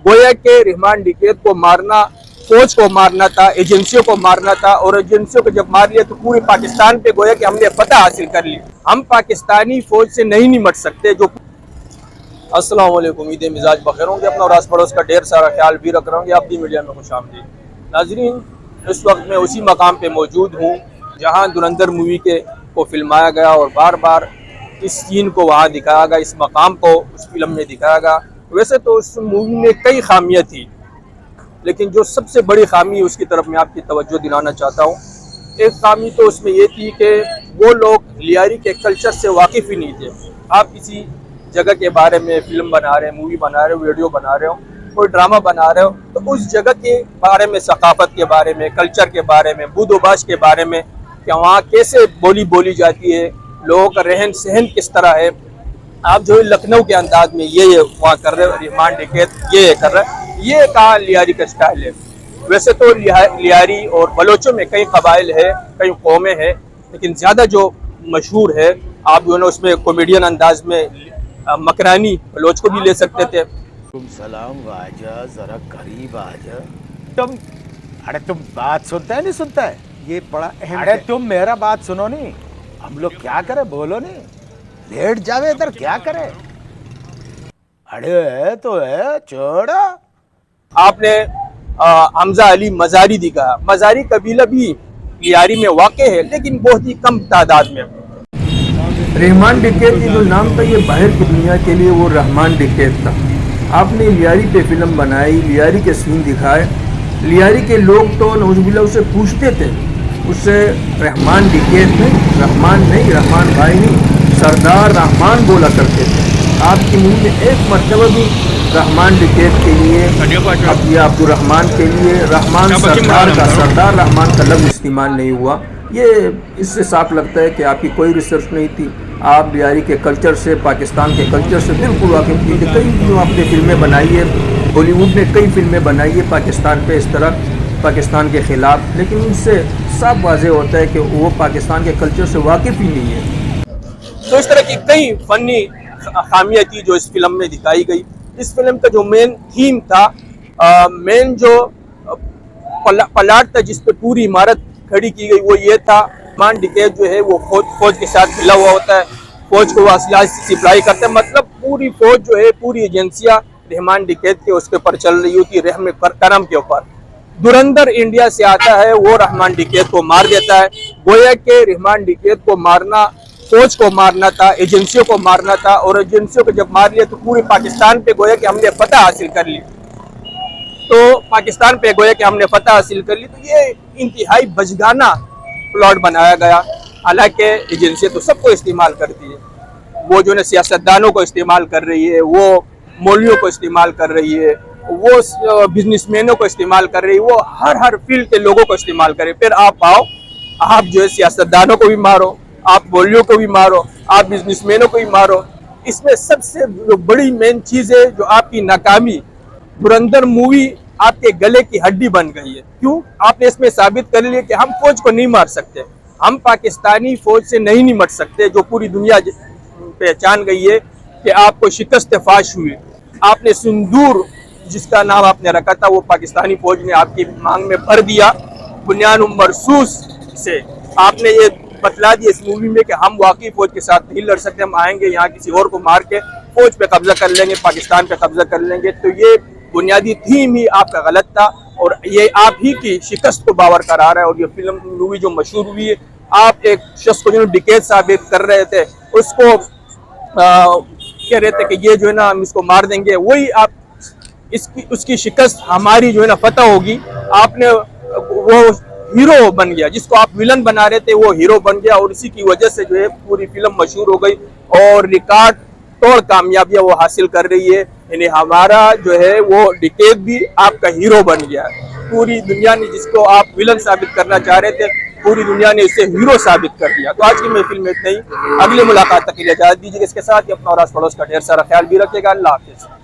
गोया के रहमान डिकैत को मारना फौज को मारना था, एजेंसियों को मारना था, और एजेंसियों को जब मार लिया तो पूरे पाकिस्तान पे गोया कि हमने फतह हासिल कर ली। हम पाकिस्तानी फौज से नहीं निमट सकते। जो अस्सलाम वालेकुम, उम्मीद है मिजाज बखैर होंगे, अपना और आस पड़ोस का ढेर सारा ख्याल भी रख रहा हूँ। आप भी मीडिया में खुशामदीद। नाजरीन, इस वक्त मैं उसी मकाम पे मौजूद हूँ जहाँ धुरंधर मूवी को फिल्माया गया और बार बार इस सीन को वहाँ दिखाया गया, इस मकाम को उस फिल्म में दिखाया गया। वैसे तो उस मूवी में कई खामियाँ थी, लेकिन जो सबसे बड़ी खामी उसकी तरफ मैं आपकी तवज्जो दिलाना चाहता हूँ। एक खामी तो उसमें ये थी कि वो लोग लियारी के कल्चर से वाकिफ़ ही नहीं थे। आप किसी जगह के बारे में फिल्म बना रहे हैं, मूवी बना रहे हो, वीडियो बना रहे हो, कोई ड्रामा बना रहे हो, तो उस जगह के बारे में, सकाफत के बारे में, कल्चर के बारे में, बुदोबाश के बारे में, कि वहाँ कैसे बोली जाती है, लोगों का रहन सहन किस तरह है। आप जो लखनऊ के अंदाज में ये वहाँ कर रहे हो, रहमान डिकैत ये कर रहे हैं, ये कहाँ लियारी का स्टाइल है। वैसे तो लियारी और बलोचों में कई कबाइल है, कई कौमें हैं, लेकिन ज़्यादा जो मशहूर है, आप जो है ना उसमें कॉमेडियन अंदाज में मकरानी बलोच को भी ले सकते थे। तुम सलाम आजा, जरा करीब आजा। तुम बात सुनता है नहीं सुनता है, ये बड़ा अहम। अरे तुम मेरा बात सुनो नहीं, हम लोग क्या करे बोलो नहीं, लेट जावे इधर क्या करे। अरे तो है छोड़ो। आपने हमजा अली मजारी दिखा। मजारी कबीला भी लियारी में वाक़ है, लेकिन बहुत ही कम तादाद में। रहमान डिकैत ये जो नाम था, ये बाहर की दुनिया के लिए वो रहमान डिकैत था। आपने लियारी पे फिल्म बनाई, लियारी के सीन दिखाए, लियारी के लोग तो नौजुबिल्ला उसे पूछते थे, उससे रहमान डिकैत नहीं, रहमान भाई नहीं, सरदार रहमान बोला करते थे। आपकी मुंह में एक मर्तबा भी रहमान डिकैत के लिए, अब्दुर्रहमान के लिए रहमान सरदार रहमान का लफ्ज़ इस्तेमाल नहीं हुआ। ये इससे साफ लगता है कि आपकी कोई रिसर्च नहीं थी। आप लियारी के कल्चर से, पाकिस्तान के कल्चर से बिल्कुल वाकिफ थी। कई जो आपने फिल्में बनाई है, बॉलीवुड ने कई फिल्में बनाई है पाकिस्तान पे, इस तरह पाकिस्तान के ख़िलाफ़, लेकिन उनसे साफ वाज़ेह होता है कि वो पाकिस्तान के कल्चर से वाकिफ़ ही नहीं है। तो इस तरह की कई फ़नी खामियाँ थी जो इस फिल्म में दिखाई गई। इस फिल्म का जो मेन थीम था, मेन जो पलाट था जिस पे पूरी इमारत खड़ी की गई, वो ये था, रहमान डिकैत जो है वो फौज के साथ मिला हुआ होता है, फौज को असलाह सप्लाई करता है। मतलब पूरी फौज जो है, पूरी एजेंसियाँ रहमान डिकैत के उसके ऊपर चल रही होती है, रहम करम के ऊपर। धुरंधर इंडिया से आता है, वो रहमान डिकैत को मार देता है। गोया के रहमान डिकैत को मारना फौज को मारना था, एजेंसियों को मारना था, और एजेंसियों को जब मार लिया तो पूरे पाकिस्तान पे गोया कि हमने फतह हासिल कर ली। तो पाकिस्तान पे गोया कि हमने फतह हासिल कर ली। तो ये इंतहाई बचगाना प्लॉट बनाया गया। हालांकि एजेंसियाँ तो सबको इस्तेमाल करती है, वो जो है सियासतदानों को इस्तेमाल कर रही है, वो मौलवियों को इस्तेमाल कर रही है, वो बिजनेसमैनों को इस्तेमाल कर रही है, वो हर फील्ड के लोगों को इस्तेमाल करे। फिर आप आओ, आप जो है सियासतदानों को भी मारो, आप मौलवियों को भी मारो, आप बिजनेसमैनों को भी मारो। इसमें सबसे बड़ी मेन चीज़ है जो आपकी नाकामी, धुरंधर मूवी आपके गले की हड्डी बन गई है। क्यों? आपने इसमें साबित कर लिया कि हम फौज को नहीं मार सकते, हम पाकिस्तानी फौज से नहीं निमट सकते, जो पूरी दुनिया पहचान गई है कि आपको शिकस्त फाश हुई। आपने सिंदूर जिसका नाम आपने रखा था, वो पाकिस्तानी फौज ने आपकी मांग में भर दिया। बुनियान मरसूस से आपने ये बतला दिया इस मूवी में कि हम वाकई फौज के साथ नहीं लड़ सकते, हम आएंगे यहाँ किसी और को मार के फौज पे कब्जा कर लेंगे, पाकिस्तान पे कब्जा कर लेंगे। तो ये बुनियादी थीम ही आपका गलत था, और ये आप ही की शिकस्त को बावर करा रहा है। और ये फिल्म मूवी जो मशहूर हुई है, आप एक शख्स को जो डिकैत साबित कर रहे थे, उसको कह रहे थे कि ये जो है ना हम इसको मार देंगे, वही आप उसकी शिकस्त हमारी जो है ना फतह होगी। आपने वो हीरो बन गया, जिसको आप विलन बना रहे थे वो हीरो बन गया, और इसी की वजह से जो है पूरी फिल्म मशहूर हो गई और रिकॉर्ड तोड़ कामयाबियां वो हासिल कर रही है। यानी हमारा जो है वो डिकैत भी आपका हीरो बन गया। पूरी दुनिया ने, जिसको आप विलन साबित करना चाह रहे थे, पूरी दुनिया ने इसे हीरो साबित कर दिया। तो आज की महफिल में इतना ही। अगली मुलाकात तक के लिए इजाजत दीजिए। इसके साथ ही अपना और आस पड़ोस का ढेर सारा ख्याल भी रखिएगा। अल्लाह हाफिज़।